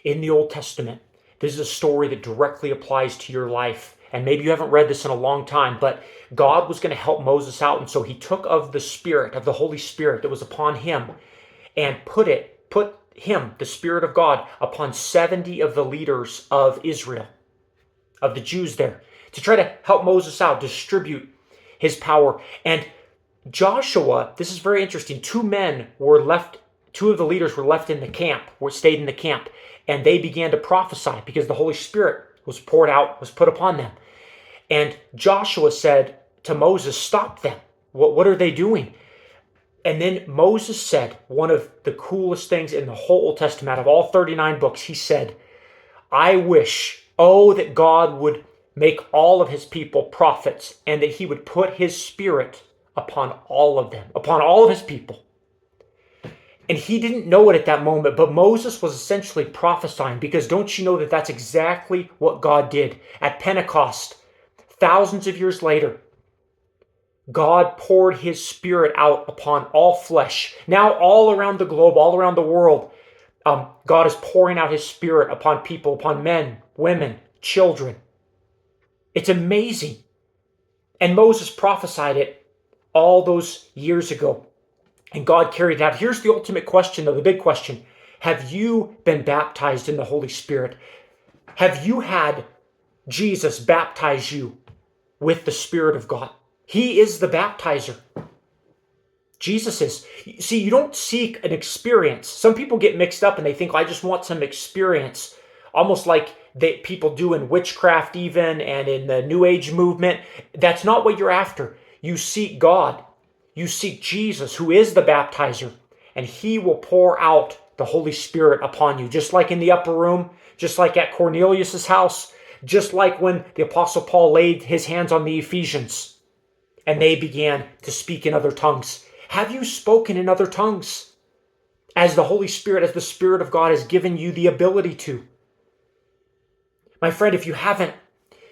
in the Old Testament. This is a story that directly applies to your life. And maybe you haven't read this in a long time, but God was going to help Moses out. And so he took of the Spirit, of the Holy Spirit that was upon him, and put him, the Spirit of God, upon 70 of the leaders of Israel, of the Jews there, to try to help Moses out, distribute his power. And Joshua, this is very interesting, two of the leaders were left in the camp, stayed in the camp, and they began to prophesy because the Holy Spirit was poured out, was put upon them. And Joshua said to Moses, stop them. What are they doing? And then Moses said one of the coolest things in the whole Old Testament, out of all 39 books, he said, I wish, that God would make all of his people prophets, and that he would put his Spirit upon all of them, upon all of his people. And he didn't know it at that moment, but Moses was essentially prophesying, because don't you know that that's exactly what God did at Pentecost? Thousands of years later, God poured his Spirit out upon all flesh. Now all around the globe, all around the world, God is pouring out his Spirit upon people, upon men, women, children. It's amazing. And Moses prophesied it all those years ago. And God carried it out. Here's the ultimate question, though, the big question. Have you been baptized in the Holy Spirit? Have you had Jesus baptize you with the Spirit of God? He is the baptizer. Jesus is. See, you don't seek an experience. Some people get mixed up and they think, I just want some experience. Almost like people do in witchcraft even, and in the New Age movement. That's not what you're after. You seek God. You seek Jesus, who is the baptizer, and he will pour out the Holy Spirit upon you, just like in the upper room, just like at Cornelius' house, just like when the Apostle Paul laid his hands on the Ephesians and they began to speak in other tongues. Have you spoken in other tongues as the Holy Spirit, as the Spirit of God has given you the ability to? My friend, if you haven't,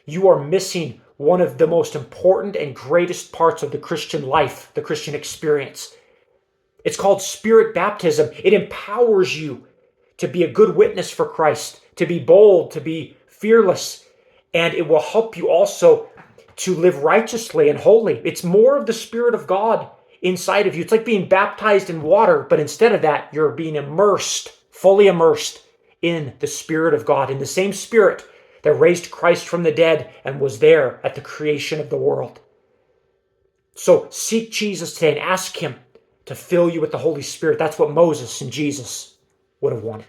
you are missing one of the most important and greatest parts of the Christian life, the Christian experience. It's called Spirit baptism. It empowers you to be a good witness for Christ, to be bold, to be fearless, and it will help you also to live righteously and holy. It's more of the Spirit of God inside of you. It's like being baptized in water, but instead of that, you're being immersed, fully immersed in the Spirit of God, in the same Spirit that raised Christ from the dead and was there at the creation of the world. So seek Jesus today and ask him to fill you with the Holy Spirit. That's what Moses and Jesus would have wanted.